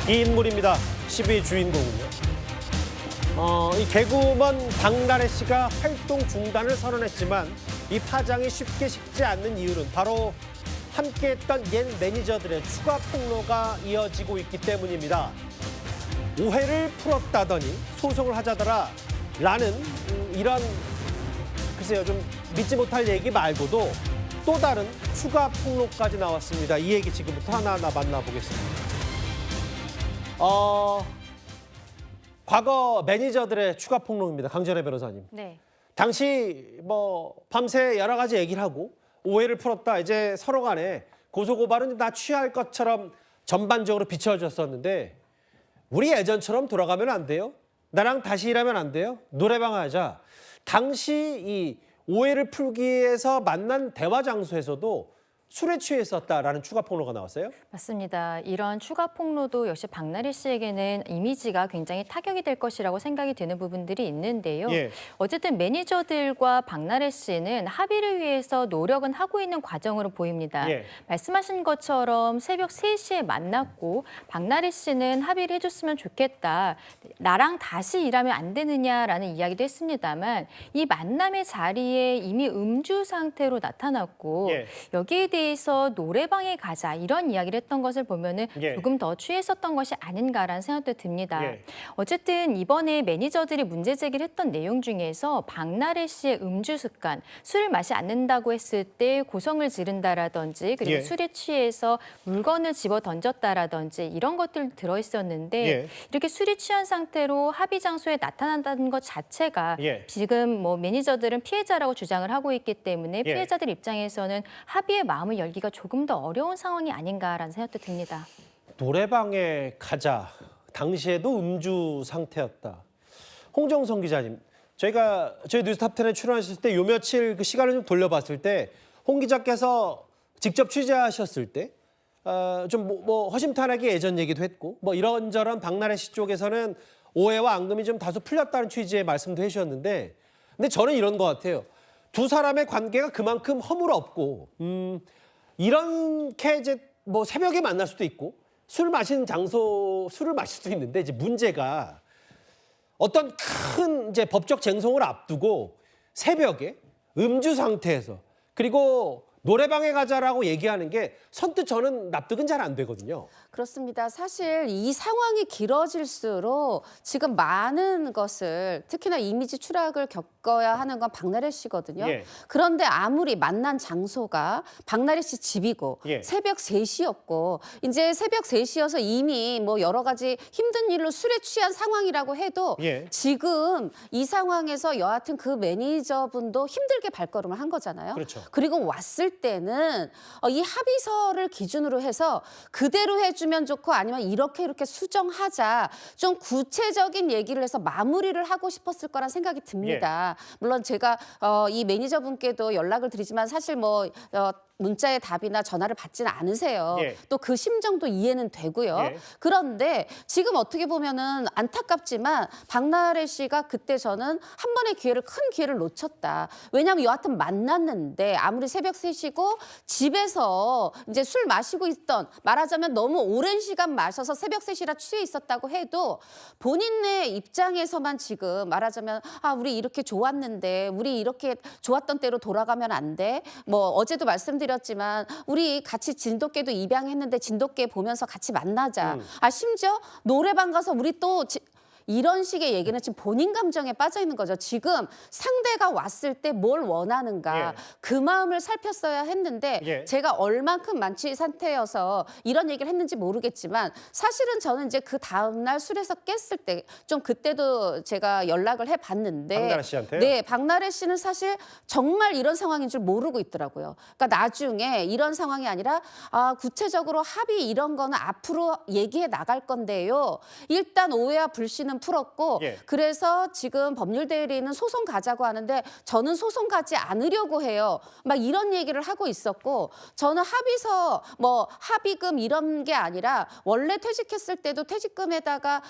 이 인물입니다. 10위 주인공은요. 이 개그우먼 박나래 씨가 활동 중단을 선언했지만 이 파장이 쉽게 식지 않는 이유는 바로 함께했던 옛 매니저들의 추가 폭로가 이어지고 있기 때문입니다. 오해를 풀었다더니 소송을 하자더라 라는 이런 글쎄요 좀 믿지 못할 얘기 말고도 또 다른 추가 폭로까지 나왔습니다. 이 얘기 지금부터 하나하나 만나보겠습니다. 과거 매니저들의 추가 폭로입니다. 강전혜 변호사님. 네. 당시 밤새 여러 가지 얘기를 하고 오해를 풀었다. 이제 서로 간에 고소고발은 다 취할 것처럼 전반적으로 비춰졌었는데 우리 예전처럼 돌아가면 안 돼요? 나랑 다시 일하면 안 돼요? 노래방 하자. 당시 이 오해를 풀기 위해서 만난 대화 장소에서도 술에 취했었다라는 추가 폭로가 나왔어요? 맞습니다. 이런 추가 폭로도 역시 박나래 씨에게는 이미지가 굉장히 타격이 될 것이라고 생각이 드는 부분들이 있는데요. 예. 어쨌든 매니저들과 박나래 씨는 합의를 위해서 노력은 하고 있는 과정으로 보입니다. 예. 말씀하신 것처럼 새벽 3시에 만났고 박나래 씨는 합의를 해줬으면 좋겠다. 나랑 다시 일하면 안 되느냐라는 이야기도 했습니다만 이 만남의 자리에 이미 음주 상태로 나타났고 예. 여기에 대해서 노래방에 가자 이런 이야기를 했던 것을 보면은 예. 조금 더 취했었던 것이 아닌가라는 생각도 듭니다. 예. 어쨌든 이번에 매니저들이 문제 제기를 했던 내용 중에서 박나래 씨의 음주 습관, 술을 마시 않는다고 했을 때 고성을 지른다라든지 그리고 예. 술에 취해서 물건을 집어 던졌다라든지 이런 것들 들어있었는데 예. 이렇게 술이 취한 상태로 합의 장소에 나타난다는 것 자체가 예. 지금 매니저들은 피해자라고 주장을 하고 있기 때문에 예. 피해자들 입장에서는 합의의 마음을 열기가 조금 더 어려운 상황이 아닌가라는 생각도 듭니다. 노래방에 가자. 당시에도 음주 상태였다. 홍정성 기자님, 저희 뉴스탑10에 출연하셨을 때 요 며칠 그 시간을 좀 돌려봤을 때 홍 기자께서 직접 취재하셨을 때 좀 허심탄회하게 예전 얘기도 했고 이런저런 박나래 씨 쪽에서는 오해와 앙금이 좀 다소 풀렸다는 취지의 말씀도 해주셨는데 근데 저는 이런 것 같아요. 두 사람의 관계가 그만큼 허물없고 이렇게 이제 새벽에 만날 수도 있고 술 마시는 장소 술을 마실 수도 있는데 이제 문제가 어떤 큰 이제 법적 쟁송을 앞두고 새벽에 음주 상태에서 그리고 노래방에 가자라고 얘기하는 게 선뜻 저는 납득은 잘 안 되거든요. 그렇습니다. 사실 이 상황이 길어질수록 지금 많은 것을 특히나 이미지 추락을 겪어야 하는 건 박나래 씨거든요. 예. 그런데 아무리 만난 장소가 박나래 씨 집이고 예. 새벽 3시였고 이제 새벽 3시여서 이미 여러 가지 힘든 일로 술에 취한 상황이라고 해도 예. 지금 이 상황에서 여하튼 그 매니저분도 힘들게 발걸음을 한 거잖아요. 그렇죠. 그리고 왔을 때는 이 합의서를 기준으로 해서 그대로 해주면 좋고 아니면 이렇게 수정하자 좀 구체적인 얘기를 해서 마무리를 하고 싶었을 거란 생각이 듭니다. 물론 제가 이 매니저분께도 연락을 드리지만 사실 문자의 답이나 전화를 받지는 않으세요. 예. 또 그 심정도 이해는 되고요. 예. 그런데 지금 어떻게 보면은 안타깝지만 박나래 씨가 그때 저는 한 번의 큰 기회를 놓쳤다. 왜냐하면 여하튼 만났는데 아무리 새벽 3시고 집에서 이제 술 마시고 있던 말하자면 너무 오랜 시간 마셔서 새벽 3시라 취해 있었다고 해도 본인의 입장에서만 지금 말하자면 우리 이렇게 좋았는데 우리 이렇게 좋았던 때로 돌아가면 안 돼. 어제도 말씀드렸지만 우리 같이 진돗개도 입양했는데 진돗개 보면서 같이 만나자. 심지어 노래방 가서 우리 또 이런 식의 얘기는 지금 본인 감정에 빠져 있는 거죠. 지금 상대가 왔을 때 뭘 원하는가 예. 그 마음을 살폈어야 했는데 예. 제가 얼만큼 만취 상태여서 이런 얘기를 했는지 모르겠지만 사실은 저는 이제 그 다음 날 술에서 깼을 때 좀 그때도 제가 연락을 해봤는데 박나래 씨한테요? 네, 박나래 씨는 사실 정말 이런 상황인 줄 모르고 있더라고요. 그러니까 나중에 이런 상황이 아니라 구체적으로 합의 이런 거는 앞으로 얘기해 나갈 건데요. 일단 오해와 불신은 문제는 풀었고 예. 그래서 지금 법률 대리인은 소송 가자고 하는데 저는 소송 가지 않으려고 해요. 막 이런 얘기를 하고 있었고 저는 합의서 뭐 합의금 이런 게 아니라 원래 퇴직했을 때도 퇴직금에다가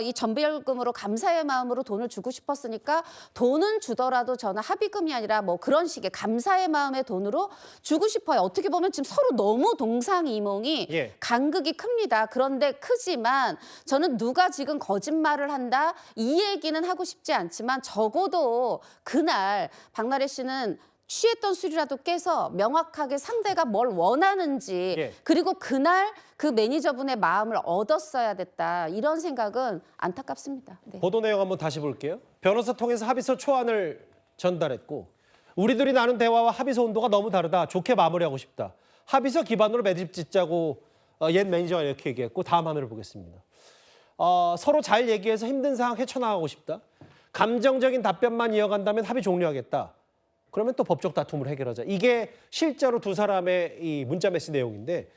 이 전별금으로 감사의 마음으로 돈을 주고 싶었으니까 돈은 주더라도 저는 합의금이 아니라 뭐 그런 식의 감사의 마음의 돈으로 주고 싶어요. 어떻게 보면 지금 서로 너무 동상이몽이 예. 간극이 큽니다. 그런데 크지만 저는 누가 지금 거짓말을 한다 이 얘기는 하고 싶지 않지만 적어도 그날 박나래 씨는 취했던 술이라도 깨서 명확하게 상대가 뭘 원하는지 예. 그리고 그날 그 매니저분의 마음을 얻었어야 됐다. 이런 생각은 안타깝습니다. 네. 보도 내용 한번 다시 볼게요. 변호사 통해서 합의서 초안을 전달했고 우리들이 나눈 대화와 합의서 온도가 너무 다르다. 좋게 마무리하고 싶다. 합의서 기반으로 매듭 짓자고 옛 매니저가 이렇게 얘기했고 다음 화면을 보겠습니다. 서로 잘 얘기해서 힘든 상황 헤쳐나가고 싶다. 감정적인 답변만 이어간다면 합의 종료하겠다. 그러면 또 법적 다툼을 해결하자. 이게 실제로 두 사람의 이 문자 메시지 내용인데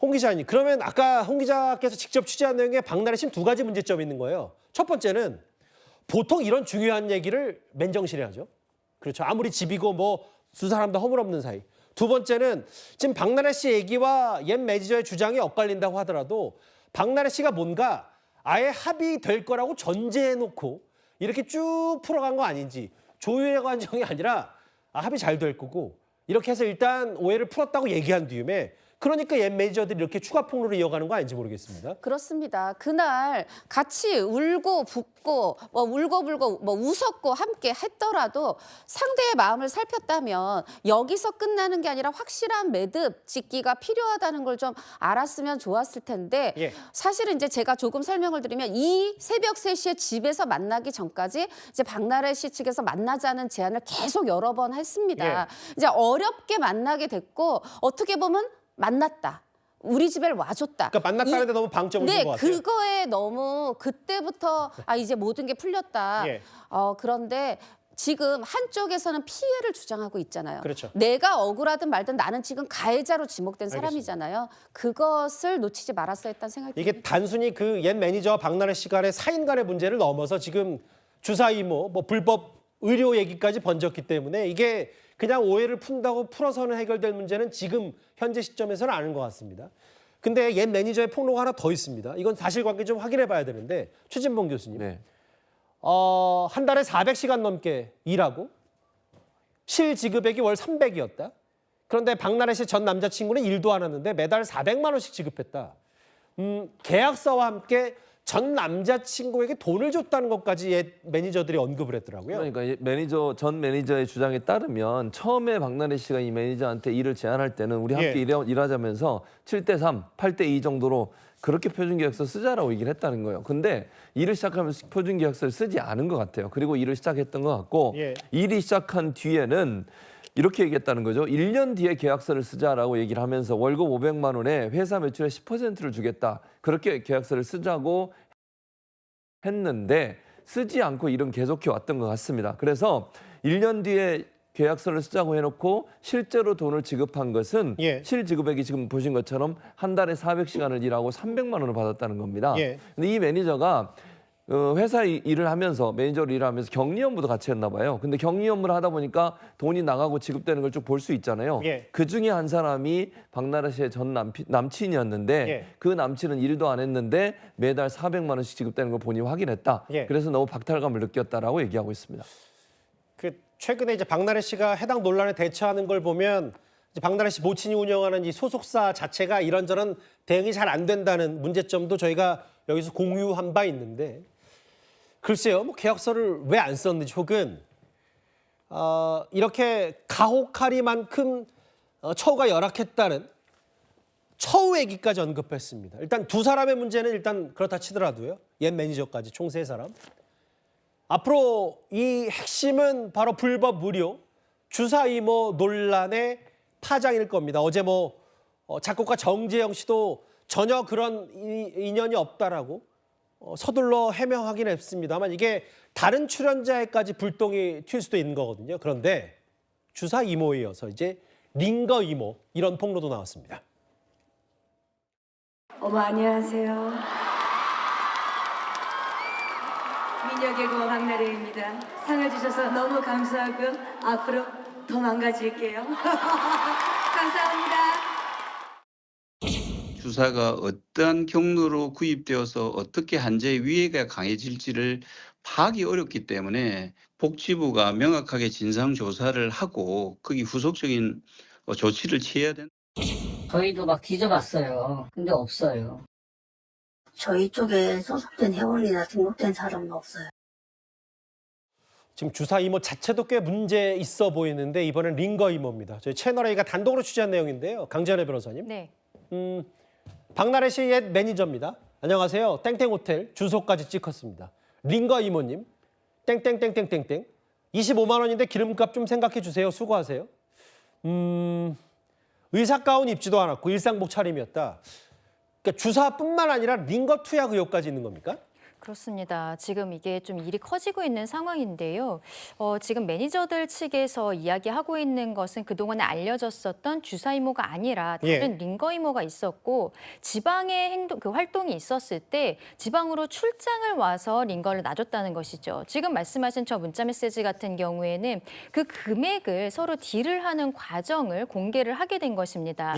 홍 기자님, 그러면 아까 홍 기자께서 직접 취재한 내용에 박나래 씨는 두 가지 문제점이 있는 거예요. 첫 번째는 보통 이런 중요한 얘기를 맨정신에 하죠. 그렇죠. 아무리 집이고 뭐 두 사람 다 허물없는 사이. 두 번째는 지금 박나래 씨 얘기와 옛 매니저의 주장이 엇갈린다고 하더라도 박나래 씨가 뭔가 아예 합의될 거라고 전제해놓고 이렇게 쭉 풀어간 거 아닌지 조율의 과정이 아니라 합의 잘 될 거고 이렇게 해서 일단 오해를 풀었다고 얘기한 뒤에 그러니까 옛 매니저들이 이렇게 추가 폭로를 이어가는 거 아닌지 모르겠습니다. 그렇습니다. 그날 같이 울고 붓고 뭐 울고불고 뭐 웃었고 함께 했더라도 상대의 마음을 살폈다면 여기서 끝나는 게 아니라 확실한 매듭 짓기가 필요하다는 걸 좀 알았으면 좋았을 텐데 예. 사실은 이제 제가 조금 설명을 드리면 이 새벽 3시에 집에서 만나기 전까지 이제 박나래 씨 측에서 만나자는 제안을 계속 여러 번 했습니다. 예. 이제 어렵게 만나게 됐고 어떻게 보면 만났다. 우리 집에 와줬다. 그러니까 만났다는데 너무 방점을 둔 네, 것 같아요. 그거에 너무 그때부터 이제 모든 게 풀렸다. 예. 그런데 지금 한쪽에서는 피해를 주장하고 있잖아요. 그렇죠. 내가 억울하든 말든 나는 지금 가해자로 지목된 사람이잖아요. 그것을 놓치지 말았어야 했다는 생각이 듭니다. 이게 단순히 그 옛 매니저와 박나래 씨 간의 사인 간의 문제를 넘어서 지금 주사 이모, 뭐 불법 의료 얘기까지 번졌기 때문에 이게 그냥 오해를 푼다고 풀어서는 해결될 문제는 지금 현재 시점에서는 아닌 것 같습니다. 근데 옛 매니저의 폭로가 하나 더 있습니다. 이건 사실관계 좀 확인해 봐야 되는데 최진봉 교수님. 네. 한 달에 400시간 넘게 일하고 실지급액이 월 300이었다. 그런데 박나래 씨 전 남자친구는 일도 안 하는데 매달 400만 원씩 지급했다. 계약서와 함께 전 남자친구에게 돈을 줬다는 것까지 옛 매니저들이 언급을 했더라고요. 그러니까 전 매니저의 주장에 따르면 처음에 박나래 씨가 이 매니저한테 일을 제안할 때는 우리 함께 예. 일하자면서 7대3, 8대2 정도로 그렇게 표준계약서 쓰자라고 얘기를 했다는 거예요. 근데 일을 시작하면서 표준계약서를 쓰지 않은 것 같아요. 그리고 일을 시작했던 것 같고 예. 일이 시작한 뒤에는 이렇게 얘기했다는 거죠. 1년 뒤에 계약서를 쓰자라고 얘기를 하면서 월급 500만 원에 회사 매출의 10%를 주겠다. 그렇게 계약서를 쓰자고 했는데 쓰지 않고 일은 계속해 왔던 것 같습니다. 그래서 1년 뒤에 계약서를 쓰자고 해놓고 실제로 돈을 지급한 것은 예. 실지급액이 지금 보신 것처럼 한 달에 400시간을 일하고 300만 원을 받았다는 겁니다. 예. 근데 이 매니저가 회사 일을 하면서 매니저로 일을 하면서 격리 업무도 같이 했나 봐요. 근데 격리 업무를 하다 보니까 돈이 나가고 지급되는 걸 쭉 볼 수 있잖아요. 예. 그 중에 한 사람이 박나래 씨의 전 남친이었는데 예. 그 남친은 일도 안 했는데 매달 400만 원씩 지급되는 걸 본인이 확인했다. 예. 그래서 너무 박탈감을 느꼈다라고 얘기하고 있습니다. 그 최근에 이제 박나래 씨가 해당 논란에 대처하는 걸 보면 이제 박나래 씨 모친이 운영하는 이 소속사 자체가 이런저런 대응이 잘 안 된다는 문제점도 저희가 여기서 공유한 바 있는데 글쎄요, 뭐 계약서를 왜 안 썼는지 혹은 이렇게 가혹하리만큼 처우가 열악했다는 처우 얘기까지 언급했습니다. 일단 두 사람의 문제는 일단 그렇다 치더라도요. 옛 매니저까지 총 3사람. 앞으로 이 핵심은 바로 불법 무료 주사 이모 논란의 파장일 겁니다. 어제 뭐 작곡가 정재영 씨도 전혀 그런 인연이 없다라고 서둘러 해명하긴 했습니다만 이게 다른 출연자에까지 불똥이 튈 수도 있는 거거든요. 그런데 주사 이모에 이어서 이제 링거 이모 이런 폭로도 나왔습니다. 어머 안녕하세요. 미녀개구 박나래입니다. 상을 주셔서 너무 감사하고요. 앞으로 더 망가질게요. 감사합니다. 주사가 어떠한 경로로 구입되어서 어떻게 한재의 위해가 강해질지를 파악이 어렵기 때문에 복지부가 명확하게 진상 조사를 하고 거기 후속적인 조치를 취해야 된다. 저희도 막 뒤져봤어요. 근데 없어요. 저희 쪽에 소속된 회원이나 등록된 사람은 없어요. 지금 주사 이모 자체도 꽤 문제 있어 보이는데 이번엔 링거 이모입니다. 저희 채널 A가 단독으로 취재한 내용인데요. 강지연의 변호사님. 네. 박나래 씨 옛 매니저입니다. 안녕하세요. 땡땡호텔 주소까지 찍었습니다. 링거 이모님. 땡땡땡땡땡땡. 25만 원인데 기름값 좀 생각해 주세요. 수고하세요. 의사 가운 입지도 않았고 일상복 차림이었다. 그러니까 주사뿐만 아니라 링거 투약 의혹까지 있는 겁니까? 그렇습니다. 지금 이게 좀 일이 커지고 있는 상황인데요. 지금 매니저들 측에서 이야기하고 있는 것은 그동안에 알려졌었던 주사 이모가 아니라 다른 링거 이모가 있었고 지방의 활동이 있었을 때 지방으로 출장을 와서 링거를 놔줬다는 것이죠. 지금 말씀하신 저 문자 메시지 같은 경우에는 그 금액을 서로 딜을 하는 과정을 공개를 하게 된 것입니다.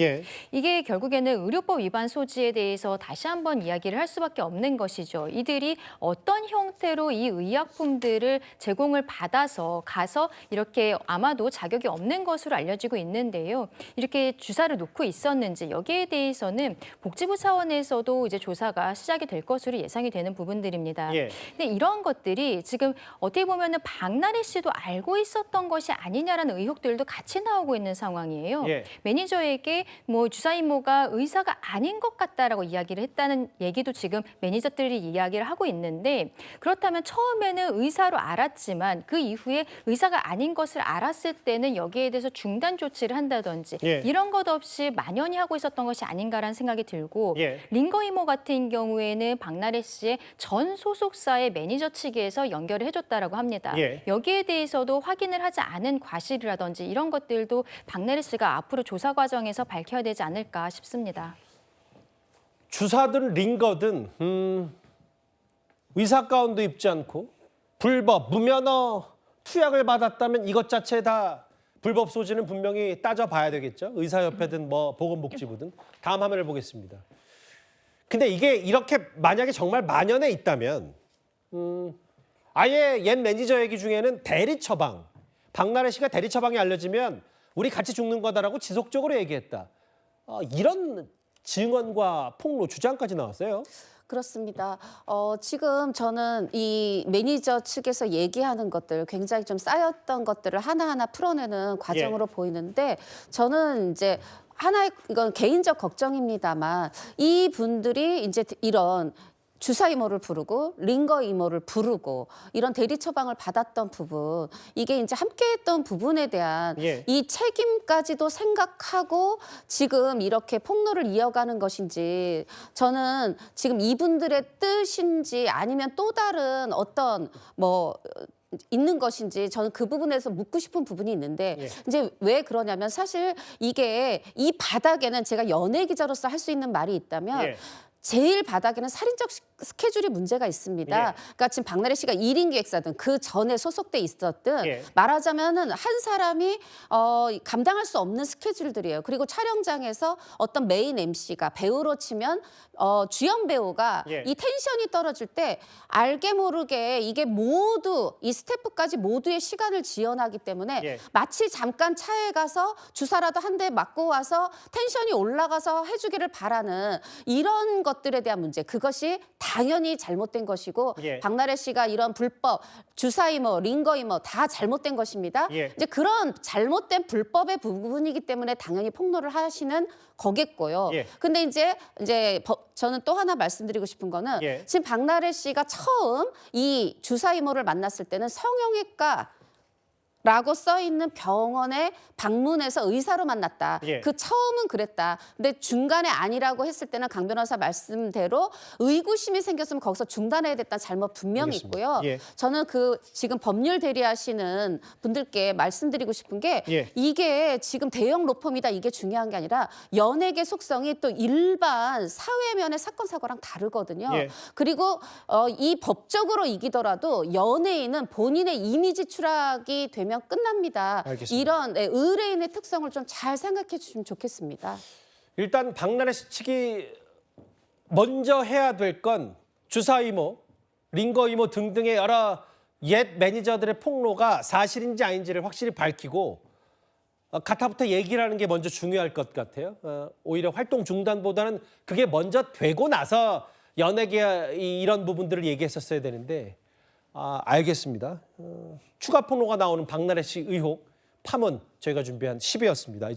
이게 결국에는 의료법 위반 소지에 대해서 다시 한번 이야기를 할 수밖에 없는 것이죠. 이들이 어떤 형태로 이 의약품들을 제공을 받아서 가서 이렇게 아마도 자격이 없는 것으로 알려지고 있는데요. 이렇게 주사를 놓고 있었는지 여기에 대해서는 복지부 차원에서도 이제 조사가 시작이 될 것으로 예상이 되는 부분들입니다. 근데 이런 것들이 지금 어떻게 보면은 박나래 씨도 알고 있었던 것이 아니냐라는 의혹들도 같이 나오고 있는 상황이에요. 매니저에게 뭐 주사 이모가 의사가 아닌 것 같다라고 이야기를 했다는 얘기도 지금 매니저들이 이야기를 하고 있는데 그렇다면 처음에는 의사로 알았지만 그 이후에 의사가 아닌 것을 알았을 때는 여기에 대해서 중단 조치를 한다든지 이런 것 없이 만연히 하고 있었던 것이 아닌가라는 생각이 들고 링거 이모 같은 경우에는 박나래 씨의 전 소속사의 매니저 측에서 연결을 해줬다라고 합니다. 여기에 대해서도 확인을 하지 않은 과실이라든지 이런 것들도 박나래 씨가 앞으로 조사 과정에서 밝혀야 되지 않을까 싶습니다. 주사든 링거든 의사 가운도 입지 않고 불법, 무면허 투약을 받았다면 이것 자체 다 불법 소지는 분명히 따져봐야 되겠죠. 의사협회든 뭐 보건복지부든. 다음 화면을 보겠습니다. 근데 이게 이렇게 만약에 정말 만연해 있다면 아예 옛 매니저 얘기 중에는 대리 처방, 박나래 씨가 대리 처방이 알려지면 우리 같이 죽는 거다라고 지속적으로 얘기했다. 이런 증언과 폭로, 주장까지 나왔어요. 그렇습니다. 지금 저는 이 매니저 측에서 얘기하는 것들 굉장히 좀 쌓였던 것들을 하나하나 풀어내는 과정으로 보이는데 저는 이제 하나의 이건 개인적 걱정입니다만 이 분들이 이제 이런 주사 이모를 부르고 링거 이모를 부르고 이런 대리 처방을 받았던 부분 이게 이제 함께했던 부분에 대한 이 책임까지도 생각하고 지금 이렇게 폭로를 이어가는 것인지 저는 지금 이분들의 뜻인지 아니면 또 다른 어떤 뭐 있는 것인지 저는 그 부분에서 묻고 싶은 부분이 있는데 이제 왜 그러냐면 사실 이게 이 바닥에는 제가 연예 기자로서 할 수 있는 말이 있다면 제일 바닥에는 살인적 스케줄이 문제가 있습니다. 그러니까 지금 박나래 씨가 1인 기획사든 그 전에 소속돼 있었든 말하자면은 한 사람이 감당할 수 없는 스케줄들이에요. 그리고 촬영장에서 어떤 메인 MC가 배우로 치면 주연 배우가 이 텐션이 떨어질 때 알게 모르게 이게 모두 이 스태프까지 모두의 시간을 지연하기 때문에 마치 잠깐 차에 가서 주사라도 한 대 맞고 와서 텐션이 올라가서 해주기를 바라는 이런 것들에 대한 문제 그것이 당연히 잘못된 것이고 박나래 씨가 이런 불법 주사 이모, 링거 이모 다 잘못된 것입니다. 이제 그런 잘못된 불법의 부분이기 때문에 당연히 폭로를 하시는 거겠고요. 근데 이제 저는 또 하나 말씀드리고 싶은 거는 지금 박나래 씨가 처음 이 주사 이모를 만났을 때는 성형외과 라고 써 있는 병원에 방문해서 의사로 만났다. 예. 그 처음은 그랬다. 근데 중간에 아니라고 했을 때는 강 변호사 말씀대로 의구심이 생겼으면 거기서 중단해야 됐다는 잘못 분명히 알겠습니다. 있고요. 예. 저는 그 지금 법률 대리하시는 분들께 말씀드리고 싶은 게 예. 이게 지금 대형 로펌이다 이게 중요한 게 아니라 연예계 속성이 또 일반 사회면의 사건 사고랑 다르거든요. 예. 그리고 이 법적으로 이기더라도 연예인은 본인의 이미지 추락이 되면 끝납니다. 알겠습니다. 이런 의뢰인의 특성을 좀 잘 생각해 주시면 좋겠습니다. 일단 박나래 씨 측이 먼저 해야 될 건 주사 이모, 링거 이모 등등의 여러 옛 매니저들의 폭로가 사실인지 아닌지를 확실히 밝히고 가타부터 얘기를 하는 게 먼저 중요할 것 같아요. 오히려 활동 중단보다는 그게 먼저 되고 나서 연예계 이런 부분들을 얘기했었어야 되는데 알겠습니다. 추가 폭로가 나오는 박나래 씨 의혹 파문 저희가 준비한 10회였습니다.